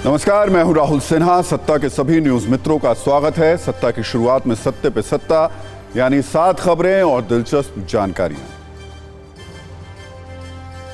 नमस्कार, मैं हूं राहुल सिन्हा। सत्ता के सभी न्यूज मित्रों का स्वागत है। सत्ता की शुरुआत में सत्ते पे सत्ता, यानी 7 खबरें और दिलचस्प जानकारियां।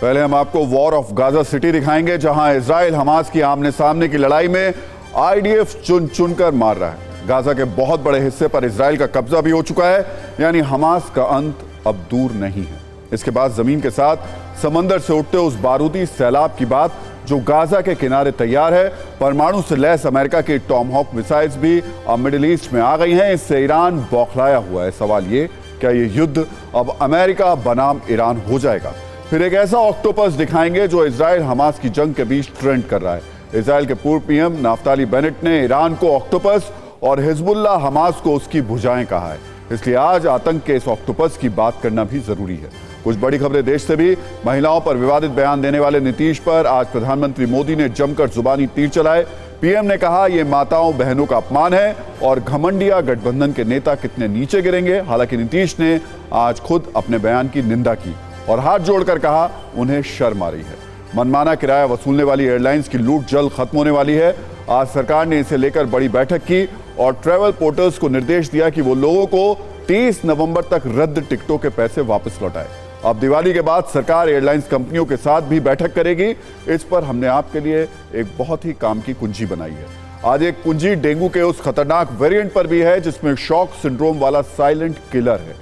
पहले हम आपको वॉर ऑफ गाजा सिटी दिखाएंगे, जहां इजराइल हमास की आमने सामने की लड़ाई में आईडीएफ चुन चुनकर मार रहा है। गाजा के बहुत बड़े हिस्से पर इजराइल का कब्जा भी हो चुका है, यानी हमास का अंत अब दूर नहीं है। इसके बाद जमीन के साथ समंदर से उठते उस बारूदी सैलाब की बात जो गाजा के किनारे तैयार है। परमाणु से लैस अमेरिका की टॉमहॉक मिसाइल्स भी अब मिडिल ईस्ट में आ गई हैं। इससे ईरान बौखलाया हुआ है। सवाल ये, क्या ये युद्ध अब अमेरिका बनाम ईरान हो जाएगा? फिर एक ऐसा ऑक्टोपस दिखाएंगे जो इजराइल हमास की जंग के बीच ट्रेंड कर रहा है। इजराइल के पूर्व पीएम नाफ्ताली बेनेट ने ईरान को ऑक्टोपस और हिजबुल्लाह हमास को उसकी भुजाएं कहा है। इसलिए आज आतंक के इस ऑक्टोपस की बात करना भी जरूरी है। कुछ बड़ी खबरें देश से भी। महिलाओं पर विवादित बयान देने वाले नीतीश पर आज प्रधानमंत्री मोदी ने जमकर जुबानी तीर चलाए। पीएम ने कहा, यह माताओं बहनों का अपमान है और घमंडिया गठबंधन के नेता कितने नीचे गिरेंगे। हालांकि नीतीश ने आज खुद अपने बयान की निंदा की और हाथ जोड़कर कहा, उन्हें शर्म आ रही है। मनमाना किराया वसूलने वाली एयरलाइंस की लूट जल्द खत्म होने वाली है। आज सरकार ने इसे लेकर बड़ी बैठक की और ट्रैवल पोर्टल्स को निर्देश दिया कि वो लोगों को 30 नवंबर तक रद्द टिकटों के पैसे वापस लौटाए। अब दिवाली के बाद सरकार एयरलाइंस कंपनियों के साथ भी बैठक करेगी। इस पर हमने आपके लिए एक बहुत ही काम की कुंजी बनाई है। आज एक कुंजी डेंगू के उस खतरनाक वेरिएंट पर भी है जिसमें शॉक सिंड्रोम वाला साइलेंट किलर है।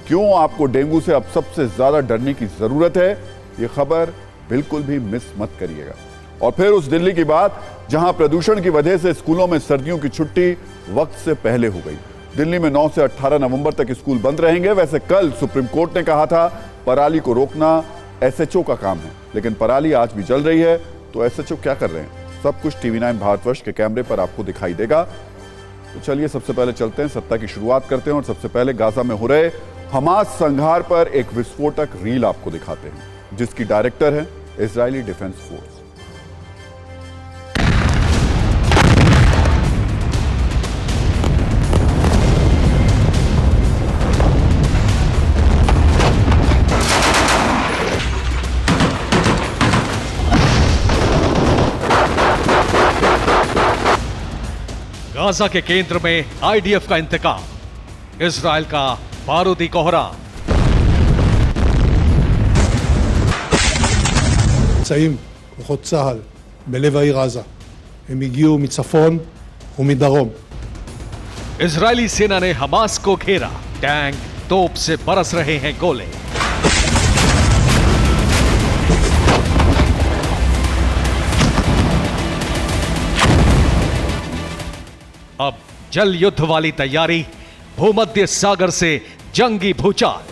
क्यों आपको डेंगू से अब सबसे ज्यादा डरने की जरूरत है, ये खबर बिल्कुल भी मिस मत करिएगा। और फिर उस दिल्ली की बात जहां प्रदूषण की वजह से स्कूलों में सर्दियों की छुट्टी वक्त से पहले हो गई। दिल्ली में 9 से 18 नवंबर तक स्कूल बंद रहेंगे। वैसे कल सुप्रीम कोर्ट ने कहा था पराली को रोकना एसएचओ का काम है, लेकिन पराली आज भी जल रही है। तो एसएचओ क्या कर रहे हैं, सब कुछ टीवी9 भारतवर्ष के कैमरे पर आपको दिखाई देगा। तो चलिए सबसे पहले चलते हैं, सत्ता की शुरुआत करते हैं और सबसे पहले गाजा में हो रहे हमास संघार पर एक विस्फोटक रील आपको दिखाते हैं, जिसकी डायरेक्टर है इजरायली डिफेंस फोर्स। गाजा के केंद्र में आईडीएफ का इंतकाम, इजराइल का बारूदी कोहराम। נמצאים כוחות צה"ל בלב העיר עזה. הם הגיעו מצפון ומדרום. इजरायली सेना ने हमास को घेरा, टैंक तोप से बरस रहे हैं गोले। अब जल युद्ध वाली तैयारी, भूमध्य सागर से जंगी भूचाल।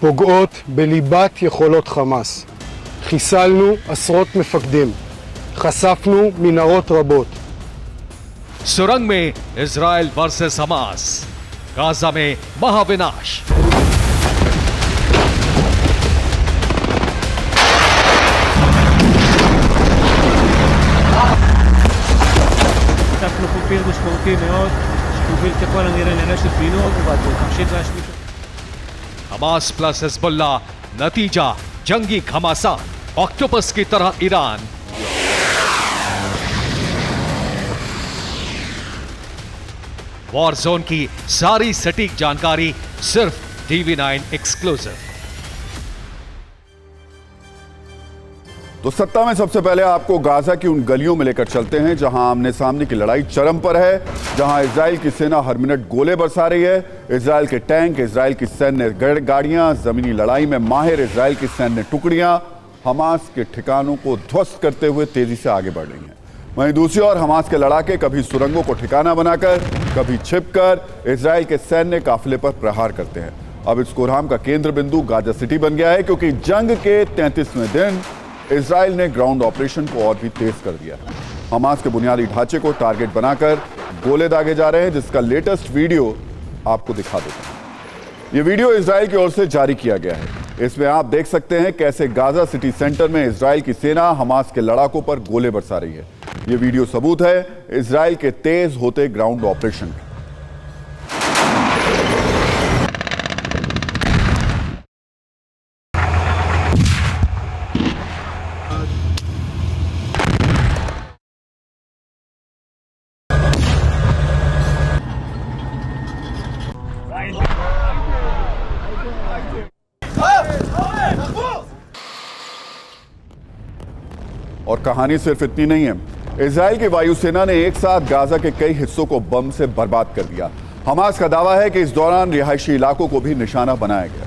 פוגעות בליבת יכולות חמאס. חיסלנו עשרות מפקדים. חשפנו מנהרות רבות. सुरंग में इजराइल वर्सेस हमास, गाजा में महाविनाश। חטפנו פה פיר משמעותי מאוד, שהוביל ככל הנראה לרשת פינוק ותמשיך להשמיש. हमास प्लस हिजबुल्लाह, नतीजा जंगी घमासान, ऑक्टोपस की तरह ईरान। वॉर जोन की सारी सटीक जानकारी सिर्फ टीवी9 एक्सक्लूसिव। तो सत्ता में सबसे पहले आपको गाजा की उन गलियों में लेकर चलते हैं जहां आमने सामने की लड़ाई चरम पर है, जहां इजराइल की सेना हर मिनट गोले बरसा रही है। इजराइल के टैंक, इजराइल की सैन्य गाड़ियां, जमीनी लड़ाई में माहिर इजराइल की सैन्य टुकड़ियां हमास के ठिकानों को ध्वस्त करते हुए तेजी से आगे बढ़ रही हैं। वहीं दूसरी ओर हमास के लड़ाके कभी सुरंगों को ठिकाना बनाकर, कभी छिपकर इजराइल के सैन्य काफिले पर प्रहार करते हैं। अब इस कोहराम का केंद्र बिंदु गाजा सिटी बन गया है, क्योंकि जंग के 33वें दिन इजराइल ने ग्राउंड ऑपरेशन को और भी तेज कर दिया है। हमास के बुनियादी ढांचे को टारगेट बनाकर गोले दागे जा रहे हैं, जिसका लेटेस्ट वीडियो आपको दिखा देता हूं। यह वीडियो इजराइल की ओर से जारी किया गया है। इसमें आप देख सकते हैं कैसे गाजा सिटी सेंटर में इजराइल की सेना हमास के लड़ाकों पर गोले बरसा रही है। यह वीडियो सबूत है इजराइल के तेज होते ग्राउंड ऑपरेशन का। और कहानी सिर्फ इतनी नहीं है, इजराइल की वायुसेना ने एक साथ गाजा के कई हिस्सों को बम से बर्बाद कर दिया। हमास का दावा है कि इस दौरान रिहायशी इलाकों को भी निशाना बनाया गया।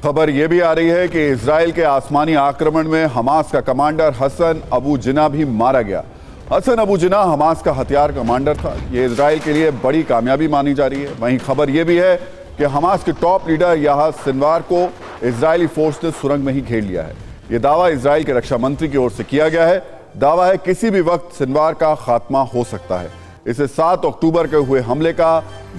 खबर यह भी आ रही है कि इजराइल के आसमानी आक्रमण में हमास का कमांडर हसन अबू जिना भी मारा गया। हसन अबू जिना हमास का हथियार कमांडर था। यह इजराइल के लिए बड़ी कामयाबी मानी जा रही है। वहीं खबर यह भी है कि हमास के टॉप लीडर याह्या सिनवार को इजरायली फोर्स ने सुरंग में ही घेर लिया है। यह दावा इजराइल के रक्षा मंत्री की ओर से किया गया है। दावा है किसी भी वक्त सिनवार का खात्मा हो सकता है। इसे 7 अक्टूबर के हुए हमले का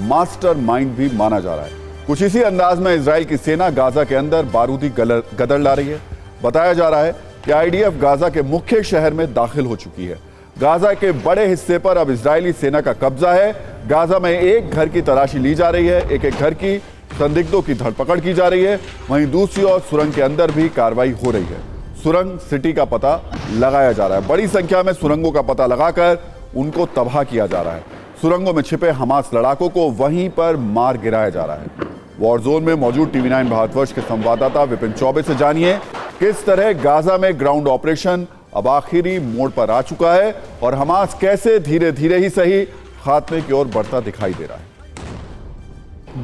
मास्टरमाइंड भी माना जा रहा है। कुछ इसी अंदाज में इजराइल की सेना गाजा के अंदर बारूदी गदर ला रही है। बताया जा रहा है कि आईडीएफ गाजा के मुख्य शहर में दाखिल हो चुकी है। गाजा के बड़े हिस्से पर अब इजरायली सेना का कब्जा है। गाजा में एक घर की तलाशी ली जा रही है, एक एक घर की संदिग्धों की धरपकड़ की जा रही है। वहीं दूसरी ओर सुरंग के अंदर भी कार्रवाई हो रही है। सुरंग सिटी का पता लगाया जा रहा है। बड़ी संख्या में सुरंगों का पता लगाकर उनको तबाह किया जा रहा है। सुरंगों में छिपे हमास लड़ाकों को वहीं पर मार गिराया जा रहा है। वॉर जोन में मौजूद टीवी9 भारतवर्ष के संवाददाता विपिन चौबे से जानिए किस तरह गाजा में ग्राउंड ऑपरेशन अब आखिरी मोड़ पर आ चुका है और हमास कैसे धीरे धीरे ही सही खात्मे की ओर बढ़ता दिखाई दे रहा है।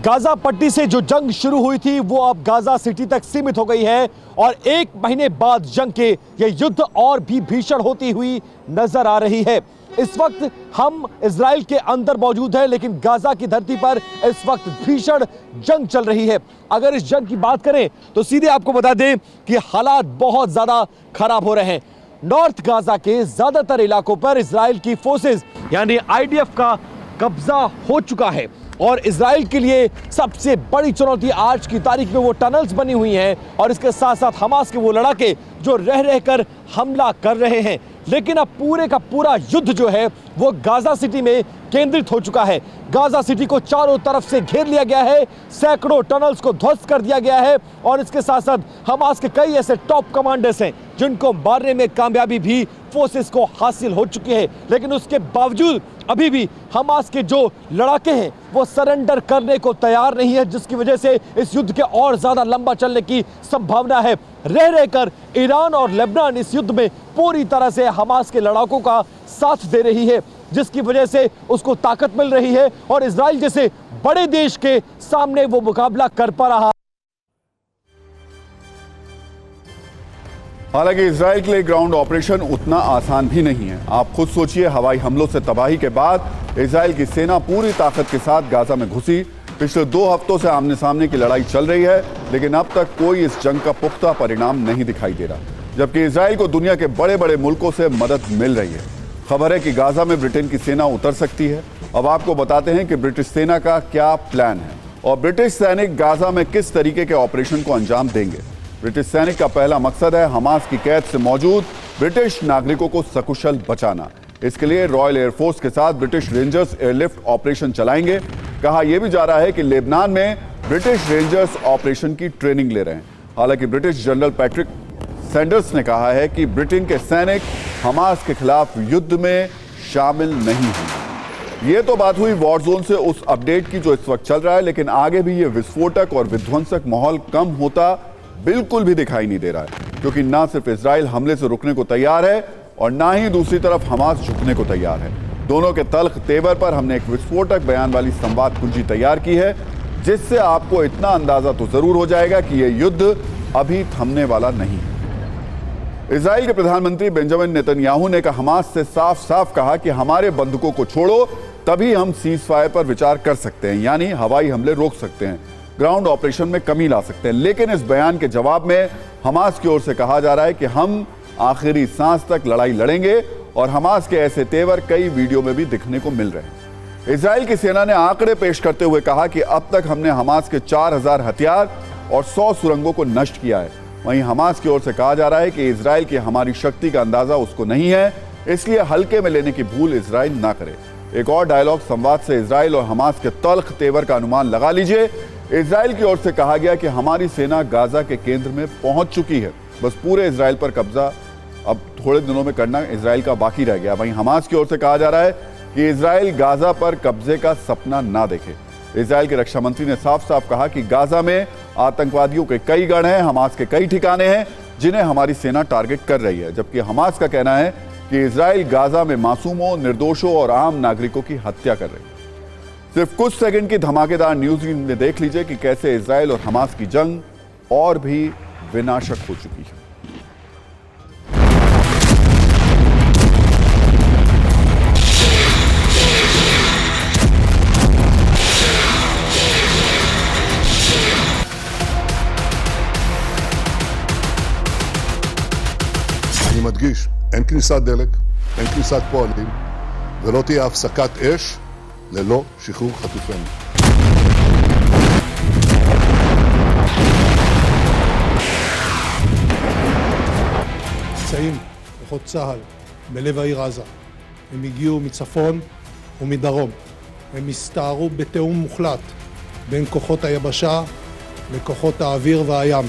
गाजा पट्टी से जो जंग शुरू हुई थी वो अब गाजा सिटी तक सीमित हो गई है और 1 महीने बाद जंग के ये युद्ध और भी भीषण होती हुई नजर आ रही है। इस वक्त हम इजराइल के अंदर मौजूद हैं, लेकिन गाजा की धरती पर इस वक्त भीषण जंग चल रही है। अगर इस जंग की बात करें तो सीधे आपको बता दें कि हालात बहुत ज्यादा खराब हो रहे हैं। नॉर्थ गाजा के ज्यादातर इलाकों पर इजराइल की फोर्सेस यानी आईडीएफ का कब्जा हो चुका है और इजराइल के लिए सबसे बड़ी चुनौती आज की तारीख में वो टनल्स बनी हुई हैं और इसके साथ साथ हमास के वो लड़ाके जो रह रहकर हमला कर रहे हैं। लेकिन अब पूरे का पूरा युद्ध जो है वो गाजा सिटी में केंद्रित हो चुका है। गाजा सिटी को चारों तरफ से घेर लिया गया है, सैकड़ों टनल्स को ध्वस्त कर दिया गया है और इसके साथ साथ हमास के कई ऐसे टॉप कमांडर्स हैं जिनको मारने में कामयाबी भी फोर्सेस को हासिल हो चुकी है। लेकिन उसके बावजूद अभी भी हमास के जो लड़ाके हैं वो सरेंडर करने को तैयार नहीं है, जिसकी वजह से इस युद्ध के और ज्यादा लंबा चलने की संभावना है। रह रहकर ईरान और लेबनान इस युद्ध में पूरी तरह से हमास के लड़ाकों का साथ दे रही है, जिसकी वजह से उसको ताकत मिल रही है और इजराइल जैसे बड़े देश के सामने वो मुकाबला कर पा रहा। हालांकि इजराइल के लिए ग्राउंड ऑपरेशन उतना आसान भी नहीं है। आप खुद सोचिए, हवाई हमलों से तबाही के बाद इजराइल की सेना पूरी ताकत के साथ गाजा में घुसी। पिछले 2 हफ्तों से आमने सामने की लड़ाई चल रही है, लेकिन अब तक कोई इस जंग का पुख्ता परिणाम नहीं दिखाई दे रहा, जबकि इजराइल को दुनिया के बड़े बड़े मुल्कों से मदद मिल रही है। खबर है कि गाजा में ब्रिटेन की सेना उतर सकती है। अब आपको बताते हैं कि ब्रिटिश सेना का क्या प्लान है और ब्रिटिश सैनिक गाजा में किस तरीके के ऑपरेशन को अंजाम देंगे। ब्रिटिश सैनिक का पहला मकसद है हमास की कैद से मौजूद ब्रिटिश नागरिकों को सकुशल बचाना। इसके लिए रॉयल एयरफोर्स के साथ ब्रिटिश रेंजर्स एयरलिफ्ट ऑपरेशन चलाएंगे। कहा यह भी जा रहा है कि लेबनान में ब्रिटिश रेंजर्स ऑपरेशन की ट्रेनिंग ले रहे हैं। हालांकि ब्रिटिश जनरल पैट्रिक सैंडर्स ने कहा है कि ब्रिटेन के सैनिक हमास के खिलाफ युद्ध में शामिल नहीं होंगे। ये तो बात हुई वॉर जोन से उस अपडेट की जो इस वक्त चल रहा है, लेकिन आगे भी ये विस्फोटक और विध्वंसक माहौल कम होता बिल्कुल भी दिखाई नहीं दे रहा है, क्योंकि ना सिर्फ इजराइल हमले से रुकने को तैयार है और ना ही दूसरी तरफ हमास झुकने को तैयार है। दोनों के तल्ख तेवर पर हमने एक विस्फोटक बयान वाली संवाद कुंजी तैयार की है, जिससे आपको इतना अंदाजा तो जरूर हो जाएगा कि यह युद्ध अभी थमने वाला नहीं है। इजराइल के प्रधानमंत्री बेंजामिन नेतन्याहू ने हमास से साफ साफ कहा कि हमारे बंधुकों को छोड़ो, तभी हम सीज फायर पर विचार कर सकते हैं, यानी हवाई हमले रोक सकते हैं, ग्राउंड ऑपरेशन में कमी ला सकते हैं। लेकिन इस बयान के जवाब में हमास की ओर से कहा जा रहा है कि हम आखिरी सांस तक लड़ाई लड़ेंगे और हमास के ऐसे तेवर कई वीडियो में भी दिखने को मिल रहे हैं। इजराइल की सेना ने आंकड़े पेश करते हुए कहा कि अब तक हमने हमास के 4000 हथियार और 100 सुरंगों को नष्ट किया है। वहीं हमास की ओर से कहा जा रहा है कि इजराइल की हमारी शक्ति का अंदाजा उसको नहीं है, इसलिए हल्के में लेने की भूल इजराइल ना करे। एक और डायलॉग संवाद से इजराइल और हमास के तल्ख तेवर का अनुमान लगा लीजिए। इजराइल की ओर से कहा गया कि हमारी सेना गाजा के केंद्र में पहुंच चुकी है, बस पूरे इजराइल पर कब्जा अब थोड़े दिनों में करना इजराइल का बाकी रह गया। वहीं हमास की ओर से कहा जा रहा है कि इजराइल गाजा पर कब्जे का सपना ना देखे। इजराइल के रक्षा मंत्री ने साफ साफ कहा कि गाजा में आतंकवादियों के कई गढ़ हैं, हमास के कई ठिकाने हैं जिन्हें हमारी सेना टारगेट कर रही है, जबकि हमास का कहना है कि इजराइल गाजा में मासूमों, निर्दोषों और आम नागरिकों की हत्या कर रही है। सिर्फ कुछ सेकंड की धमाकेदार न्यूज में देख लीजिए कि कैसे इजराइल और हमास की जंग और भी विनाशक हो चुकी है। אני מדגיש, אין כניסת דלק, אין כניסת פועלים, ולא תהיה הפסקת אש ללא שחרור חטופינו. נמצאים כוחות צה"ל בלב העיר עזה. הם הגיעו מצפון ומדרום. הם הסתערו בתיאום מוחלט בין כוחות היבשה לכוחות האוויר והים.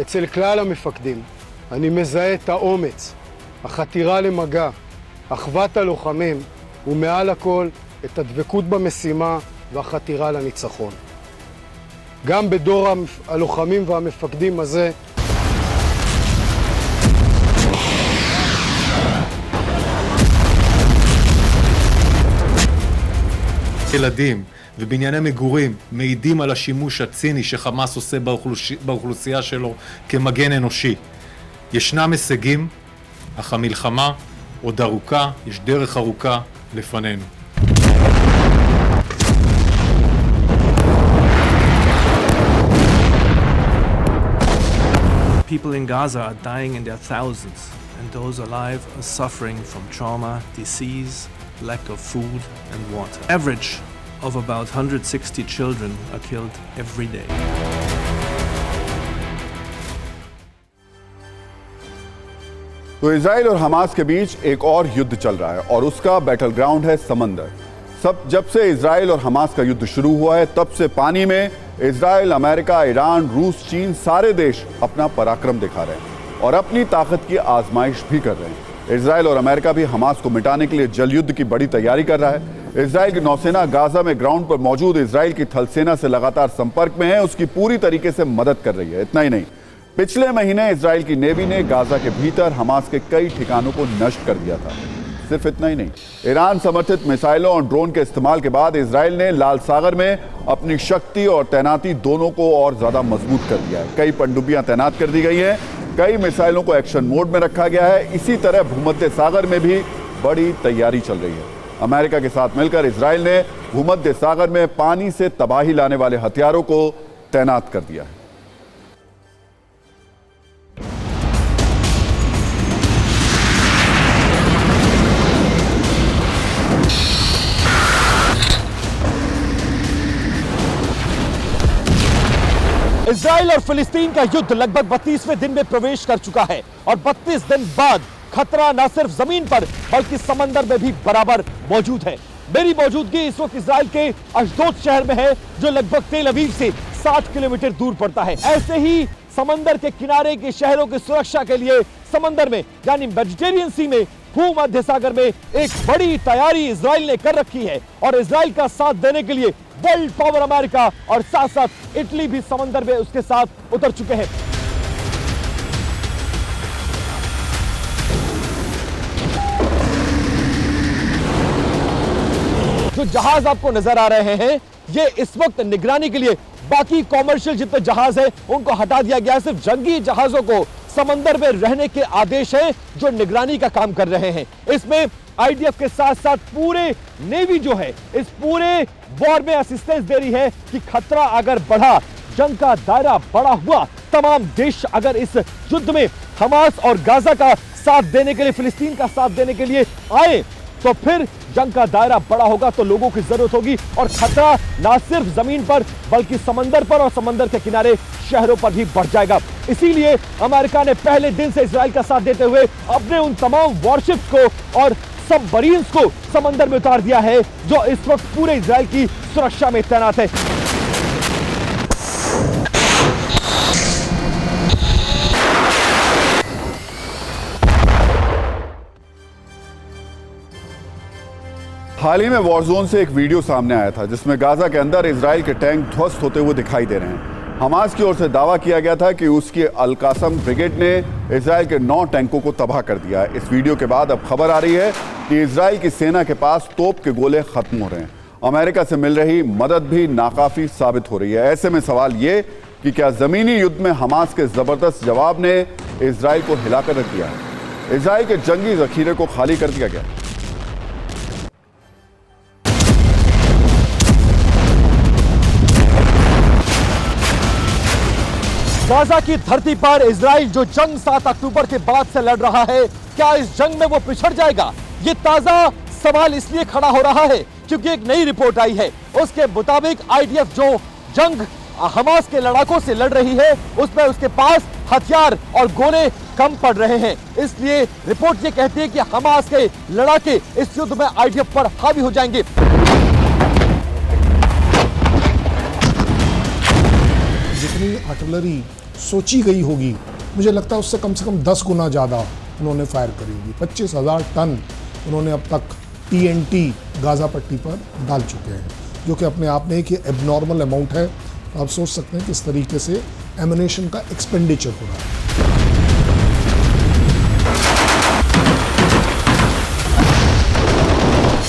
אצל כלל המפקדים אני מזהה את האומץ, החתירה למגע, אחוות הלוחמים ומעל הכל את הדבקות במשימה והחתירה לניצחון. גם בדור הלוחמים והמפקדים הזה ילדים ובנייני מגורים מעידים על השימוש הציני שחמאס עושה באוכלוסייה שלו כמגן אנושי. ישנם הישגים, אך המלחמה עוד ארוכה, יש דרך ארוכה לפנינו. People in Gaza are dying in their thousands, and those alive are suffering from trauma, disease, lack of food and water. Average of about 160 children are killed every day. तो इजराइल और हमास के बीच एक और युद्ध चल रहा है और उसका बैटल ग्राउंड है समंदर। जब से इजराइल और हमास का युद्ध शुरू हुआ है तब से पानी में इजराइल, अमेरिका, ईरान, रूस, चीन सारे देश अपना पराक्रम दिखा रहे हैं और अपनी ताकत की आजमाइश भी कर रहे हैं। इजराइल और अमेरिका भी हमास को मिटाने के लिए जल युद्ध की बड़ी तैयारी कर रहा है। इजराइल की नौसेना गाजा में ग्राउंड पर मौजूद इजराइल की थल सेना से लगातार संपर्क में है, उसकी पूरी तरीके से मदद कर रही है। इतना ही नहीं, पिछले महीने इजराइल की नेवी ने गाजा के भीतर हमास के कई ठिकानों को नष्ट कर दिया था। सिर्फ इतना ही नहीं, ईरान समर्थित मिसाइलों और ड्रोन के इस्तेमाल के बाद इजराइल ने लाल सागर में अपनी शक्ति और तैनाती दोनों को और ज्यादा मजबूत कर दिया है। कई पनडुब्बियां तैनात कर दी गई हैं, कई मिसाइलों को एक्शन मोड में रखा गया है। इसी तरह भूमध्य सागर में भी बड़ी तैयारी चल रही है। अमेरिका के साथ मिलकर इजराइल ने भूमध्य सागर में पानी से तबाही लाने वाले हथियारों को तैनात कर दिया है। इजराइल और फिलिस्तीन का युद्ध लगभग 32वें दिन में प्रवेश कर चुका है और 32 दिन बाद खतरा न सिर्फ जमीन पर बल्कि समंदर में भी बराबर मौजूद है। मेरी मौजूदगी इस वक्त इजराइल के अशदोद शहर में है जो लगभग तेल अवीव से 60 किलोमीटर दूर पड़ता है। ऐसे ही समंदर के किनारे के शहरों की सुरक्षा के लिए समंदर में यानी मेडिटेरियन सी में भूमध्य सागर में एक बड़ी तैयारी इजराइल ने कर रखी है और इजराइल का साथ देने के लिए वर्ल्ड पावर अमेरिका और साथ साथ इटली भी समंदर में उसके साथ उतर चुके हैं। जो जहाज आपको नजर आ रहे हैं ये इस वक्त निगरानी के लिए बाकी कॉमर्शियल जितने जहाज हैं उनको हटा दिया गया है। सिर्फ जंगी जहाजों को समंदर में रहने के आदेश हैं जो निगरानी का काम कर रहे हैं। इसमें आईडीएफ के साथ साथ पूरे नेवी जो है इस पूरे वॉर में असिस्टेंस दे रही है कि खतरा अगर बढ़ा, जंग का दायरा बड़ा हुआ, तमाम देश अगर इस युद्ध में हमास और गाजा का साथ देने के लिए, फिलिस्तीन का साथ देने के लिए आए, तो फिर जंग का दायरा बड़ा होगा तो लोगों की जरूरत होगी और खतरा ना सिर्फ जमीन पर बल्कि समंदर पर और समंदर के किनारे शहरों पर भी बढ़ जाएगा। इसीलिए अमेरिका ने पहले दिन से इजराइल का साथ देते हुए अपने उन तमाम वॉरशिप्स को और सबमरीन्स को समंदर में उतार दिया है जो इस वक्त पूरे इजराइल की सुरक्षा में तैनात है। हाल ही में वॉर जोन से एक वीडियो सामने आया था जिसमें गाजा के अंदर इजराइल के टैंक ध्वस्त होते हुए दिखाई दे रहे हैं। हमास की ओर से दावा किया गया था कि उसकी अल-कासम ब्रिगेड ने इजराइल के 9 टैंकों को तबाह कर दिया है। इस वीडियो के बाद अब खबर आ रही है कि इजराइल की सेना के पास तोप के गोले खत्म हो रहे हैं। अमेरिका से मिल रही मदद भी नाकाफी साबित हो रही है। ऐसे में सवाल ये कि क्या जमीनी युद्ध में हमास के जबरदस्त जवाब ने इजराइल को हिलाकर रख दिया है? इजराइल के जंगी जखीरे को खाली कर दिया गया। गाजा की धरती पर इजराइल जो जंग 7 अक्टूबर के बाद से लड़ रहा है, क्या इस जंग में वो पिछड़ जाएगा? ये ताजा सवाल इसलिए खड़ा हो रहा है क्योंकि एक नई रिपोर्ट आई है। उसके मुताबिक आईडीएफ जो जंग हमास के लड़ाकों से लड़ रही है, उसमें उसके पास हथियार और गोले कम पड़ रहे हैं। इसलिए रिपोर्ट ये कहती है कि हमास के लड़ाके इस युद्ध में आईडीएफ पर हावी हो जाएंगे। जितनी आर्टिलरी सोची गई होगी, मुझे लगता है उससे कम से कम 10 गुना ज़्यादा उन्होंने फायर करी होगी। 25,000 टन उन्होंने अब तक TNT गाजा पट्टी पर डाल चुके हैं, जो कि अपने आप में एक एबनॉर्मल अमाउंट है। तो आप सोच सकते हैं किस तरीके से एमिनेशन का एक्सपेंडिचर हो रहा है।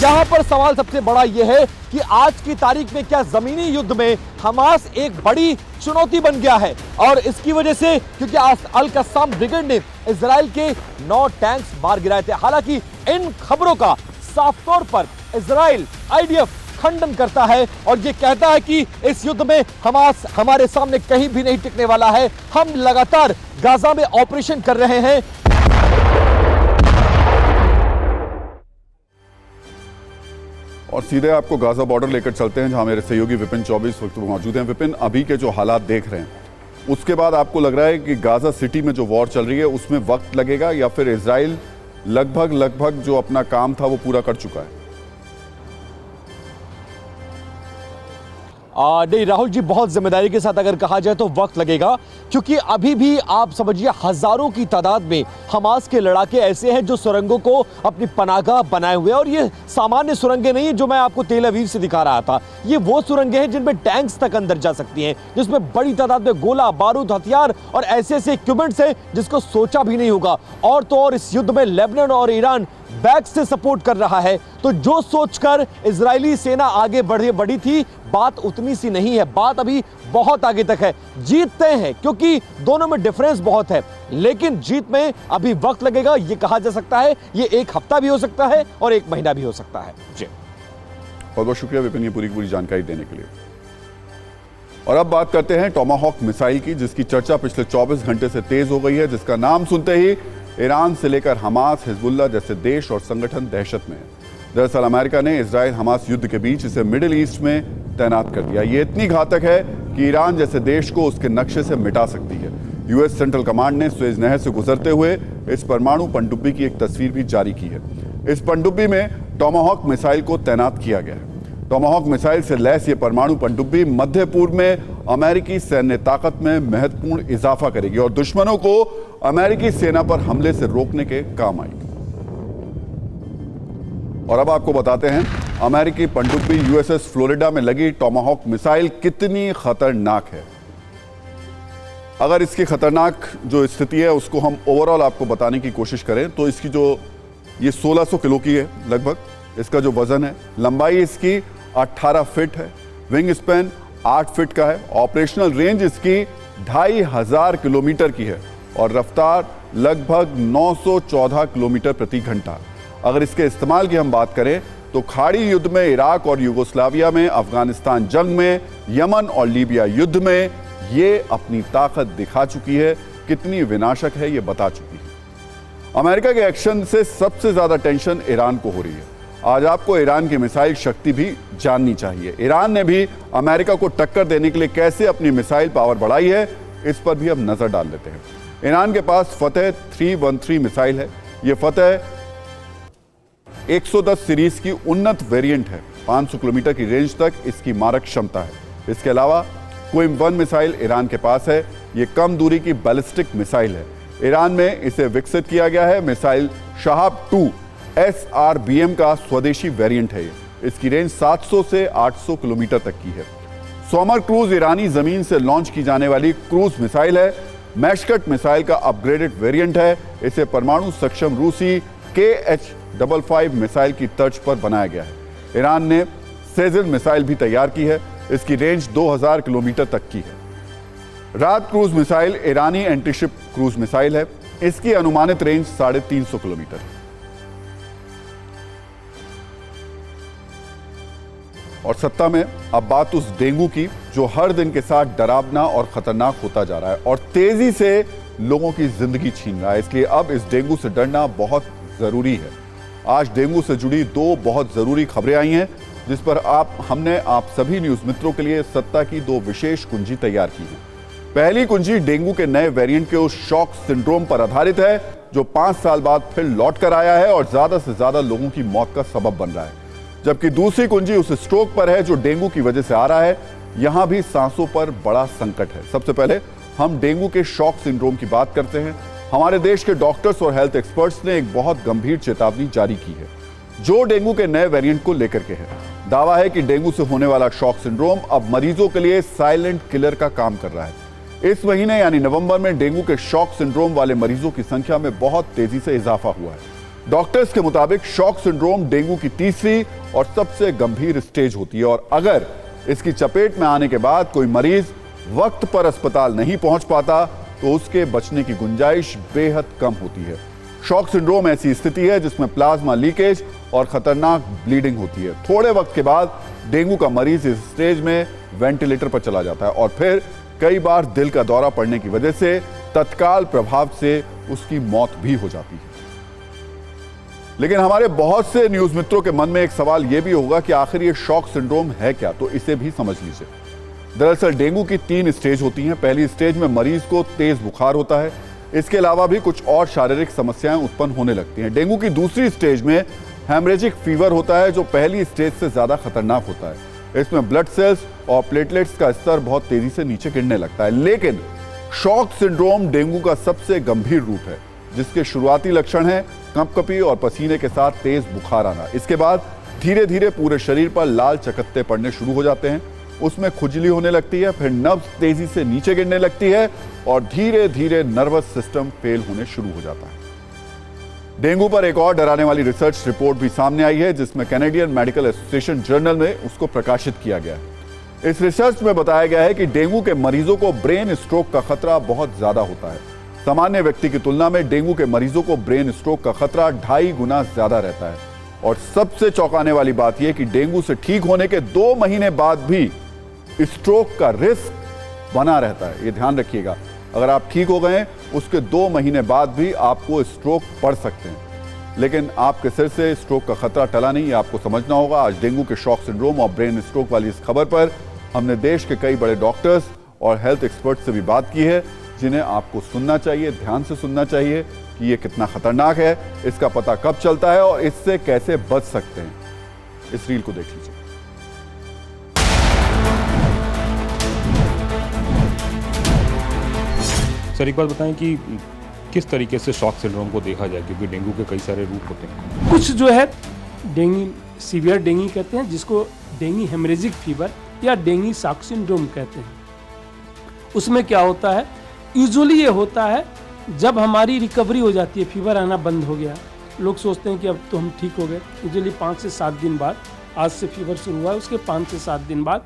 यहां पर सवाल सबसे बड़ा यह है कि आज की तारीख में क्या जमीनी युद्ध में हमास एक बड़ी चुनौती बन गया है, और इसकी वजह से क्योंकि अल-कासम ब्रिगेड ने इजराइल के 9 टैंक्स मार गिराए थे। हालांकि इन खबरों का साफ तौर पर इजराइल आईडीएफ खंडन करता है और ये कहता है कि इस युद्ध में हमास हमारे सामने कहीं भी नहीं टिकने वाला है। हम लगातार गाजा में ऑपरेशन कर रहे हैं। और सीधे आपको गाजा बॉर्डर लेकर चलते हैं जहां मेरे सहयोगी विपिन 24 वक्त मौजूद हैं। विपिन, अभी के जो हालात देख रहे हैं, उसके बाद आपको लग रहा है कि गाजा सिटी में जो वॉर चल रही है उसमें वक्त लगेगा या फिर इजराइल लगभग जो अपना काम था वो पूरा कर चुका है? नहीं राहुल जी, बहुत जिम्मेदारी के साथ अगर कहा जाए तो वक्त लगेगा, क्योंकि अभी भी आप समझिए हजारों की तादाद में हमास के लड़ाके ऐसे हैं जो सुरंगों को अपनी पनाहगाह बनाए हुए हैं। और ये सामान्य सुरंगें नहीं है जो मैं आपको तेल अवीव से दिखा रहा था। ये वो सुरंगें हैं जिनमें टैंक्स तक अंदर जा सकती हैं, जिसमें बड़ी तादाद में गोला बारूद हथियार और ऐसे ऐसे इक्विपमेंट्स हैं जिसको सोचा भी नहीं होगा। और तो और इस युद्ध में लेबनान और ईरान बैक से सपोर्ट कर रहा है। तो जो सोचकर इजरायली सेना आगे बढ़ी थी, बात उतनी सी नहीं है। बात अभी बहुत आगे तक है। जीत तय है क्योंकि दोनों में डिफरेंस बहुत है, लेकिन जीत में अभी वक्त लगेगा। ये कहा जा सकता है ये 1 हफ्ता भी हो सकता है और 1 महीना भी हो सकता है। जी बहुत बहुत शुक्रिया विपिन, ये पूरी जानकारी देने के लिए। और अब बात करते हैं टोमाहॉक मिसाइल की, जिसकी चर्चा पिछले 24 घंटे से तेज हो गई है, जिसका नाम सुनते ही ईरान से लेकर हमास, हिजबुल्लाह जैसे देश और संगठन दहशत में है। दरअसल अमेरिका ने इजराइल हमास युद्ध के बीच इसे मिडिल ईस्ट में तैनात कर दिया। ये इतनी घातक है कि ईरान जैसे देश को उसके नक्शे से मिटा सकती है। यूएस सेंट्रल कमांड ने सुएज नहर से गुजरते हुए इस परमाणु पनडुब्बी की एक तस्वीर भी जारी की है। इस पनडुब्बी में टोमाहॉक मिसाइल को तैनात किया गया है। टोमाहॉक मिसाइल से लैस ये परमाणु पनडुब्बी मध्य पूर्व में अमेरिकी सैन्य ताकत में महत्वपूर्ण इजाफा करेगी और दुश्मनों को अमेरिकी सेना पर हमले से रोकने के काम आएगी। और अब आपको बताते हैं अमेरिकी पनडुब्बी यूएसएस फ्लोरिडा में लगी टोमाहॉक मिसाइल कितनी खतरनाक है। अगर इसकी खतरनाक जो स्थिति है उसको हम ओवरऑल आपको बताने की कोशिश करें तो इसकी जो ये 1600 किलो की है लगभग, इसका जो वजन है, लंबाई इसकी 18 फीट है, विंग स्पैन 8 फीट का है, ऑपरेशनल रेंज इसकी 2500 किलोमीटर की है और रफ्तार लगभग 914 किलोमीटर प्रति घंटा। अगर इसके इस्तेमाल की हम बात करें तो खाड़ी युद्ध में, इराक और यूगोस्लाविया में, अफगानिस्तान जंग में, यमन और लीबिया युद्ध में ये अपनी ताकत दिखा चुकी है। कितनी विनाशक है ये बता चुकी है। अमेरिका के एक्शन से सबसे ज्यादा टेंशन ईरान को हो रही है। आज आपको ईरान की मिसाइल शक्ति भी जाननी चाहिए। ईरान ने भी अमेरिका को टक्कर देने के लिए कैसे अपनी मिसाइल पावर बढ़ाई है, इस पर भी हम नजर डाल लेते हैं। ईरान के पास फतेह 313 मिसाइल है। ये फतेह 110 सीरीज की उन्नत वेरिएंट है। 500 किलोमीटर की रेंज तक इसकी मारक क्षमता है। इसके अलावा क्विम 1 मिसाइल ईरान के पास है। ये कम दूरी की बैलिस्टिक मिसाइल है। ईरान में इसे विकसित किया गया है। मिसाइल शहाब 2 SRBM का स्वदेशी वेरिएंट है। इसकी रेंज 700 से 800 किलोमीटर तक की है। सोमर क्रूज ईरानी जमीन से लॉन्च की जाने वाली क्रूज मिसाइल है। मैशकट मिसाइल का अपग्रेडेड वेरिएंट है। इसे परमाणु सक्षम रूसी KH-55 मिसाइल की तर्ज पर बनाया गया है। ईरान ने सेजिल मिसाइल भी तैयार की है। इसकी रेंज 2000 किलोमीटर तक की है। रात क्रूज मिसाइल ईरानी एंटीशिप क्रूज मिसाइल है। इसकी अनुमानित रेंज 350 किलोमीटर है। और सत्ता में अब बात उस डेंगू की जो हर दिन के साथ डरावना और खतरनाक होता जा रहा है और तेजी से लोगों की जिंदगी छीन रहा है। इसलिए अब इस डेंगू से डरना बहुत जरूरी है। आज डेंगू से जुड़ी 2 बहुत जरूरी खबरें आई हैं, जिस पर हमने आप सभी न्यूज मित्रों के लिए सत्ता की 2 विशेष कुंजी तैयार की है। पहली कुंजी डेंगू के नए वेरिएंट के उस शॉक सिंड्रोम पर आधारित है जो 5 साल बाद फिर लौट कर आया है और ज्यादा से ज्यादा लोगों की मौत का सबब बन रहा है। जबकि दूसरी कुंजी उस स्ट्रोक पर है जो डेंगू की वजह से आ रहा है। यहां भी सांसों पर बड़ा संकट है। सबसे पहले हम डेंगू के शॉक सिंड्रोम की बात करते हैं। हमारे देश के डॉक्टर्स और हेल्थ एक्सपर्ट्स ने एक बहुत गंभीर चेतावनी जारी की है जो डेंगू के नए वेरिएंट को लेकर के है। दावा है कि डेंगू से होने वाला शॉक सिंड्रोम अब मरीजों के लिए साइलेंट किलर का काम कर रहा है। इस महीने यानी नवंबर में डेंगू के शॉक सिंड्रोम वाले मरीजों की संख्या में बहुत तेजी से इजाफा हुआ है। डॉक्टर्स के मुताबिक शॉक सिंड्रोम डेंगू की तीसरी और सबसे गंभीर स्टेज होती है और अगर इसकी चपेट में आने के बाद कोई मरीज वक्त पर अस्पताल नहीं पहुंच पाता तो उसके बचने की गुंजाइश बेहद कम होती है। शॉक सिंड्रोम ऐसी स्थिति है जिसमें प्लाज्मा लीकेज और खतरनाक ब्लीडिंग होती है। थोड़े वक्त के बाद डेंगू का मरीज इस स्टेज में वेंटिलेटर पर चला जाता है और फिर कई बार दिल का दौरा पड़ने की वजह से तत्काल प्रभाव से उसकी मौत भी हो जाती है। लेकिन हमारे बहुत से न्यूज मित्रों के मन में एक सवाल यह भी होगा कि आखिर ये शॉक सिंड्रोम है क्या, तो इसे भी समझ लीजिए। दरअसल डेंगू की 3 स्टेज होती हैं। पहली स्टेज में मरीज को तेज बुखार होता है। इसके अलावा भी कुछ और शारीरिक समस्याएं उत्पन्न होने लगती हैं। डेंगू की दूसरी स्टेज में हेमरेजिक फीवर होता है जो पहली स्टेज से ज्यादा खतरनाक होता है। इसमें ब्लड सेल्स और प्लेटलेट्स का स्तर बहुत तेजी से नीचे गिरने लगता है। लेकिन शॉक सिंड्रोम डेंगू का सबसे गंभीर रूप है जिसके शुरुआती लक्षण है कंपकपी और पसीने के साथ तेज बुखार आना। इसके बाद धीरे धीरे पूरे शरीर पर लाल चकत्ते पड़ने शुरू हो जाते हैं। उसमें खुजली होने लगती है, फिर नब्ज तेजी से नीचे गिरने लगती है और धीरे धीरे नर्वस सिस्टम फेल होने शुरू हो जाता है। डेंगू पर एक और डराने वाली रिसर्च रिपोर्ट भी सामने आई है जिसमें कैनेडियन मेडिकल एसोसिएशन जर्नल में उसको प्रकाशित किया गया है। इस रिसर्च में बताया गया है कि डेंगू के मरीजों को ब्रेन स्ट्रोक का खतरा बहुत ज्यादा होता है। सामान्य व्यक्ति की तुलना में डेंगू के मरीजों को ब्रेन स्ट्रोक का खतरा 2.5 गुना ज्यादा रहता है। और सबसे चौंकाने वाली बात यह कि डेंगू से ठीक होने के 2 महीने बाद भी स्ट्रोक का रिस्क बना रहता है। यह ध्यान रखिएगा, अगर आप ठीक हो गए उसके 2 महीने बाद भी आपको स्ट्रोक पड़ सकते हैं। लेकिन आपके सिर से स्ट्रोक का खतरा टला नहीं, आपको समझना होगा। आज डेंगू के शॉक सिंड्रोम और ब्रेन स्ट्रोक वाली इस खबर पर हमने देश के कई बड़े डॉक्टर्स और हेल्थ एक्सपर्ट से भी बात की है जिन्हें आपको सुनना चाहिए, ध्यान से सुनना चाहिए कि ये कितना खतरनाक है, इसका पता कब चलता है और इससे कैसे बच सकते हैं। इस रील को देख लीजिए। सर एक बात बताएं कि किस तरीके से शॉक सिंड्रोम को देखा जाए, क्योंकि डेंगू के कई सारे रूप होते हैं। कुछ जो है डेंगू सीवियर डेंगू कहते हैं जिसको डेंगू हेमरेजिक फीवर या डेंगू शॉक सिंड्रोम कहते हैं। उसमें क्या होता है, यूजुअली ये होता है जब हमारी रिकवरी हो जाती है, फीवर आना बंद हो गया, लोग सोचते हैं कि अब तो हम ठीक हो गए। यूजुअली 5 से 7 दिन बाद, आज से फीवर शुरू हुआ है उसके 5 से 7 दिन बाद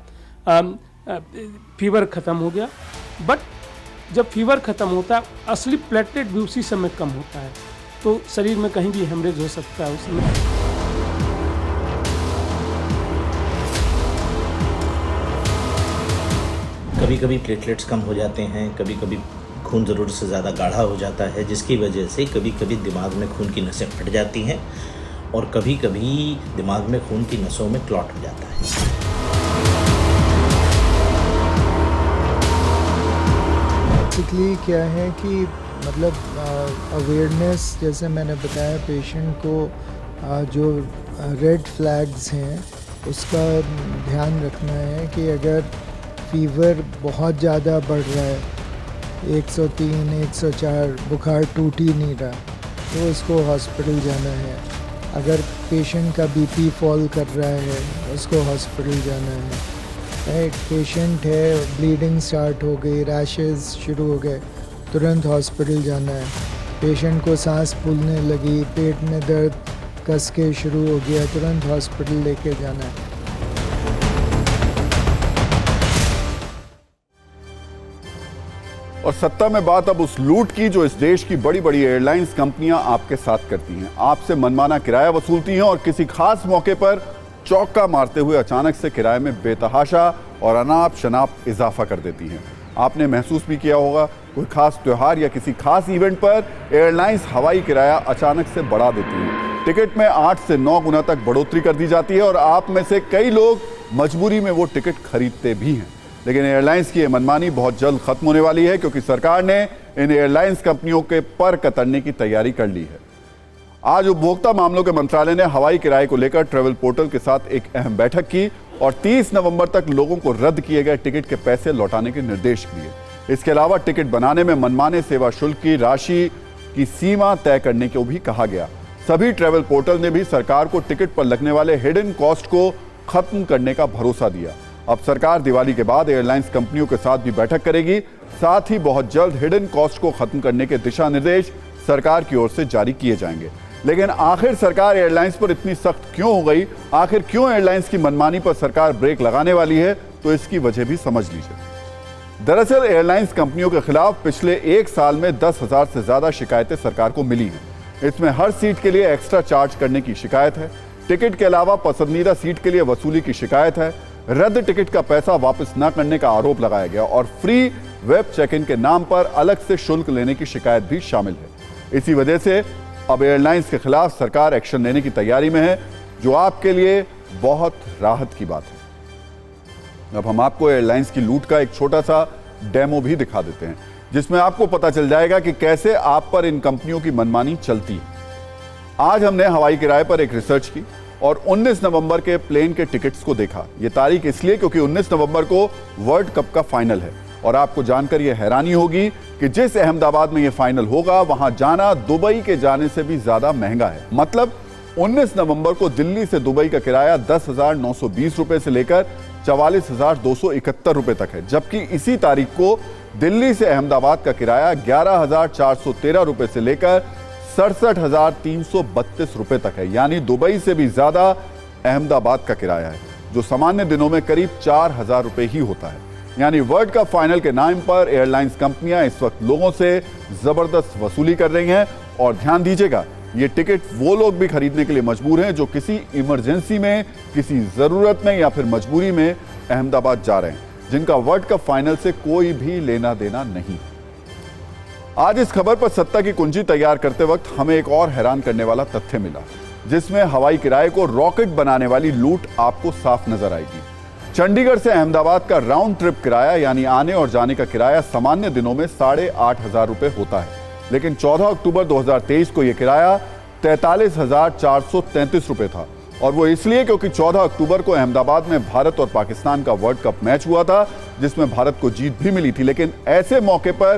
फीवर ख़त्म हो गया। बट जब फीवर ख़त्म होता है असली प्लेटलेट भी उसी समय कम होता है, तो शरीर में कहीं भी हेमरेज हो सकता है उसमें। कभी कभी प्लेटलेट्स कम हो जाते हैं, कभी कभी खून ज़रूरत से ज़्यादा गाढ़ा हो जाता है, जिसकी वजह से कभी कभी दिमाग में खून की नसें फट जाती हैं और कभी कभी दिमाग में खून की नसों में क्लॉट हो जाता है। बेसिकली क्या है कि मतलब अवेयरनेस, जैसे मैंने बताया पेशेंट को जो रेड फ्लैग्स हैं उसका ध्यान रखना है कि अगर फीवर बहुत ज़्यादा बढ़ रहा है, 103, 104, बुखार टूट ही नहीं रहा, तो उसको हॉस्पिटल जाना है। अगर पेशेंट का बीपी फॉल कर रहा है उसको हॉस्पिटल जाना है। पेशेंट है, ब्लीडिंग स्टार्ट हो गई, रैशेस शुरू हो गए, तुरंत हॉस्पिटल जाना है। पेशेंट को सांस फूलने लगी, पेट में दर्द कस के शुरू हो गया, तुरंत हॉस्पिटल लेके जाना है। और सत्ता में बात अब उस लूट की जो इस देश की बड़ी बड़ी एयरलाइंस कंपनियां आपके साथ करती हैं। आपसे मनमाना किराया वसूलती हैं और किसी खास मौके पर चौका मारते हुए अचानक से किराए में बेतहाशा और अनाप शनाप इजाफा कर देती हैं। आपने महसूस भी किया होगा, कोई खास त्योहार या किसी खास इवेंट पर एयरलाइंस हवाई किराया अचानक से बढ़ा देती हैं। टिकट में 8 से 9 गुना तक बढ़ोतरी कर दी जाती है और आप में से कई लोग मजबूरी में वो टिकट खरीदते भी हैं। लेकिन एयरलाइंस की ये मनमानी बहुत जल्द खत्म होने वाली है, क्योंकि सरकार ने इन एयरलाइंस कंपनियों के पर कतरने की तैयारी कर ली है। आज उपभोक्ता मामलों के मंत्रालय ने हवाई किराए को लेकर ट्रैवल पोर्टल के साथ एक अहम बैठक की और 30 नवंबर तक लोगों को रद्द किए गए टिकट के पैसे लौटाने के निर्देश दिए। इसके अलावा टिकट बनाने में मनमाने सेवा शुल्क की राशि की सीमा तय करने को भी कहा गया। सभी ट्रैवल पोर्टल ने भी सरकार को टिकट पर लगने वाले हिडन कॉस्ट को खत्म करने का भरोसा दिया। अब सरकार दिवाली के बाद एयरलाइंस कंपनियों के साथ भी बैठक करेगी। साथ ही बहुत जल्द हिडन कॉस्ट को खत्म करने के दिशा निर्देश सरकार की ओर से जारी किए जाएंगे। लेकिन आखिर सरकार एयरलाइंस पर इतनी सख्त क्यों हो गई? आखिर क्यों एयरलाइंस की मनमानी पर सरकार ब्रेक लगाने वाली है? तो इसकी वजह भी समझ लीजिए। दरअसल एयरलाइंस कंपनियों के खिलाफ पिछले 1 साल में 10,000 से ज्यादा शिकायतें सरकार को मिली हैं। इसमें हर सीट के लिए एक्स्ट्रा चार्ज करने की शिकायत है, टिकट के अलावा पसंदीदा सीट के लिए वसूली की शिकायत है, रद्द टिकट का पैसा वापस न करने का आरोप लगाया गया और फ्री वेब चेक इन के नाम पर अलग से शुल्क लेने की शिकायत भी शामिल है। इसी वजह से अब एयरलाइंस के खिलाफ सरकार एक्शन लेने की तैयारी में है, जो आपके लिए बहुत राहत की बात है। अब हम आपको एयरलाइंस की लूट का एक छोटा सा डेमो भी दिखा देते हैं, जिसमें आपको पता चल जाएगा कि कैसे आप पर इन कंपनियों की मनमानी चलती है। आज हमने हवाई किराए पर एक रिसर्च की और 19 नवंबर के प्लेन के टिकट्स को देखा। यह तारीख इसलिए क्योंकि 19 नवंबर को वर्ल्ड कप का फाइनल है और आपको जानकर यह हैरानी होगी कि जिस अहमदाबाद में यह फाइनल होगा, वहां जाना दुबई के जाने से भी ज्यादा महंगा है। मतलब 19 नवंबर को दिल्ली से दुबई का किराया 10,920 रुपए से लेकर 44,271 रुपए तक है, जबकि इसी तारीख को दिल्ली से अहमदाबाद का किराया 11,413 रुपए से लेकर 67,332 रुपए तक है। यानी दुबई से भी ज्यादा अहमदाबाद का किराया है, जो सामान्य दिनों में करीब 4,000 रुपए ही होता है। यानी वर्ल्ड कप फाइनल के नाम पर एयरलाइंस कंपनियां इस वक्त लोगों से जबरदस्त वसूली कर रही हैं। और ध्यान दीजिएगा, ये टिकट वो लोग भी खरीदने के लिए मजबूर हैं जो किसी इमरजेंसी में, किसी जरूरत में या फिर मजबूरी में अहमदाबाद जा रहे हैं, जिनका वर्ल्ड कप फाइनल से कोई भी लेना देना नहीं। आज इस खबर पर सत्ता की कुंजी तैयार करते वक्त हमें एक और हैरान करने वाला तथ्य मिला, जिसमें हवाई किराए को रॉकेट बनाने वाली लूट आपको साफ नजर आएगी। चंडीगढ़ से अहमदाबाद का राउंड ट्रिप किराया, यानी आने और जाने का किराया, सामान्य दिनों में 8,500 रुपए होता है, लेकिन 14 अक्टूबर 2023 को यह किराया 43,433 रुपए था। और वो इसलिए क्योंकि 14 अक्टूबर को अहमदाबाद में भारत और पाकिस्तान का वर्ल्ड कप मैच हुआ था, जिसमें भारत को जीत भी मिली थी। लेकिन ऐसे मौके पर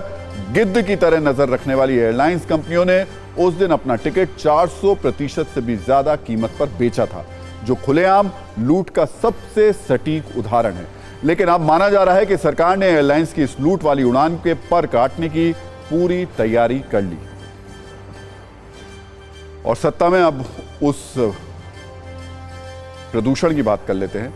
गिद्ध की तरह नजर रखने वाली एयरलाइंस कंपनियों ने उस दिन अपना टिकट 400% से भी ज्यादा कीमत पर बेचा था, जो खुलेआम लूट का सबसे सटीक उदाहरण है। लेकिन अब माना जा रहा है कि सरकार ने एयरलाइंस की इस लूट वाली उड़ान के पर काटने की पूरी तैयारी कर ली। और सत्ता में अब उस प्रदूषण की बात कर लेते हैं,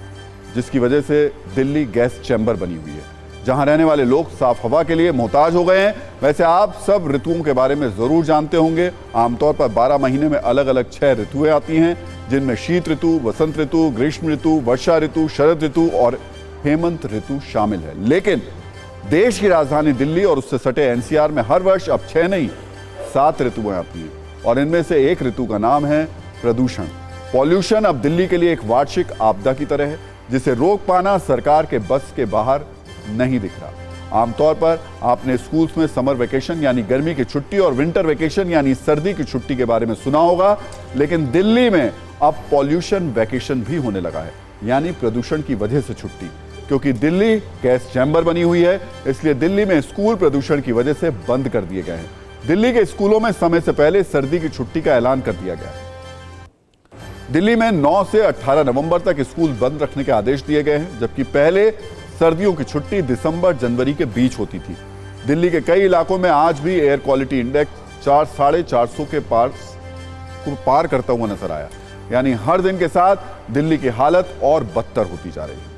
जिसकी वजह से दिल्ली गैस चैम्बर बनी हुई है, जहां रहने वाले लोग साफ हवा के लिए मोहताज हो गए हैं। वैसे आप सब ऋतुओं के बारे में जरूर जानते होंगे। आमतौर पर 12 महीने में अलग अलग 6 ऋतुएं आती हैं, जिनमें शीत ऋतु, वसंत ऋतु, ग्रीष्म ऋतु, वर्षा ऋतु, शरद ऋतु और हेमंत ऋतु शामिल है। लेकिन देश की राजधानी दिल्ली और उससे सटे एनसीआर में हर वर्ष अब 6 नहीं 7 ऋतुएं आती हैं और इनमें से एक ऋतु का नाम है प्रदूषण। पॉल्यूशन अब दिल्ली के लिए एक वार्षिक आपदा की तरह है जिसे रोक पाना सरकार के बस के बाहर नहीं दिख रहा। आमतौर पर आपने स्कूल्स में समर वेकेशन यानी गर्मी की छुट्टी और विंटर वेकेशन यानी सर्दी की छुट्टी के बारे में सुना होगा, लेकिन दिल्ली में अब पॉल्यूशन वेकेशन भी होने लगा है, यानी प्रदूषण की वजह से छुट्टी। क्योंकि दिल्ली गैस चैम्बर बनी हुई है, इसलिए दिल्ली में स्कूल प्रदूषण की वजह से बंद कर दिए गए हैं। दिल्ली के स्कूलों में समय से पहले सर्दी की छुट्टी का ऐलान कर दिया गया है। दिल्ली में 9 से 18 नवंबर तक स्कूल बंद रखने के आदेश दिए गए हैं, जबकि पहले सर्दियों की छुट्टी दिसंबर जनवरी के बीच होती थी। दिल्ली के कई इलाकों में आज भी एयर क्वालिटी इंडेक्स 400-450 के पार करता हुआ नजर आया, यानी हर दिन के साथ दिल्ली की हालत और बदतर होती जा रही है।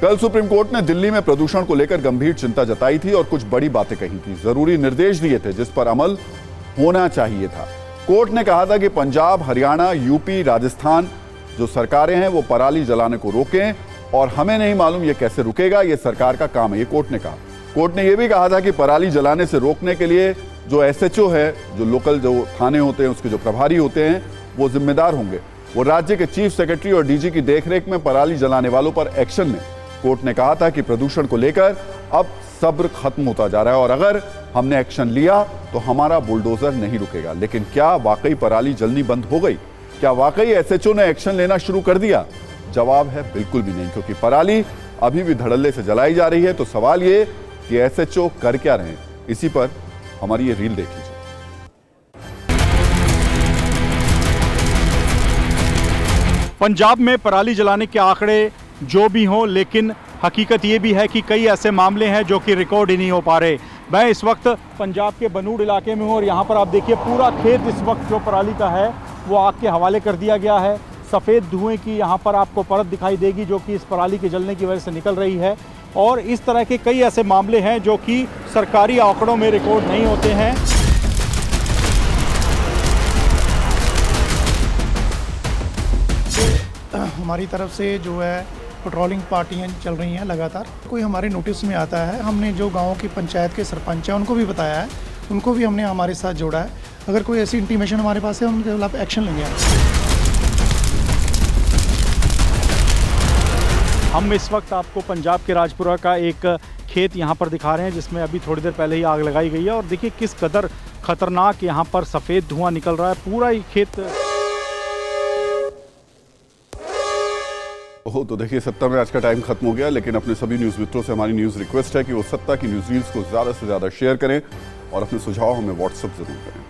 कल सुप्रीम कोर्ट ने दिल्ली में प्रदूषण को लेकर गंभीर चिंता जताई थी और कुछ बड़ी बातें कही थी, जरूरी निर्देश दिए थे जिस पर अमल होना चाहिए था। कोर्ट ने कहा था कि पंजाब, हरियाणा, यूपी, राजस्थान जो सरकारें हैं वो पराली जलाने को रोकें और हमें नहीं मालूम ये कैसे रुकेगा, ये सरकार का काम है, ये कोर्ट ने कहा। कोर्ट ने यह भी कहा था कि पराली जलाने से रोकने के लिए जो एसएचओ है, जो लोकल जो थाने होते हैं उसके जो प्रभारी होते हैं वो जिम्मेदार होंगे, वो राज्य के चीफ सेक्रेटरी और डीजी की देखरेख में पराली जलाने वालों पर एक्शन लें। कोर्ट ने कहा था कि प्रदूषण को लेकर अब सब्र खत्म होता जा रहा है और अगर हमने एक्शन लिया तो हमारा बुलडोजर नहीं रुकेगा। लेकिन क्या वाकई पराली जलनी बंद हो गई? क्या वाकई एसएचओ ने एक्शन लेना शुरू कर दिया? जवाब है बिल्कुल भी नहीं, क्योंकि पराली अभी भी धड़ल्ले से जलाई जा रही है। तो सवाल ये कि एसएचओ कर क्या रहे हैं, इसी पर हमारी ये रील देख लीजिए। पंजाब में पराली जलाने के आंकड़े जो भी हों, लेकिन हकीकत ये भी है कि कई ऐसे मामले हैं जो कि रिकॉर्ड ही नहीं हो पा रहे। मैं इस वक्त पंजाब के बनूड़ इलाके में हूँ और यहाँ पर आप देखिए पूरा खेत इस वक्त जो पराली का है वो आग के हवाले कर दिया गया है। सफ़ेद धुएं की यहाँ पर आपको परत दिखाई देगी जो कि इस पराली के जलने की वजह से निकल रही है। और इस तरह के कई ऐसे मामले हैं जो कि सरकारी आंकड़ों में रिकॉर्ड नहीं होते हैं। हमारी तरफ से जो है पेट्रोलिंग पार्टियां चल रही हैं लगातार। कोई हमारे नोटिस में आता है, हमने जो गांव की पंचायत के सरपंच हैं उनको भी बताया है, उनको भी हमने हमारे साथ जोड़ा है। अगर कोई ऐसी इंटीमेशन हमारे पास है उनके खिलाफ एक्शन लेंगे। हम इस वक्त आपको पंजाब के राजपुरा का एक खेत यहाँ पर दिखा रहे हैं जिसमें अभी थोड़ी देर पहले ही आग लगाई गई है और देखिए किस कदर खतरनाक यहाँ पर सफ़ेद धुआं निकल रहा है। पूरा ही खेत तो देखिए सत्ता में आज का टाइम खत्म हो गया, लेकिन अपने सभी न्यूज़ मित्रों से हमारी न्यूज़ रिक्वेस्ट है कि वो सत्ता की न्यूज़ रील्स को ज़्यादा से ज़्यादा शेयर करें और अपने सुझाव हमें व्हाट्सएप ज़रूर करें।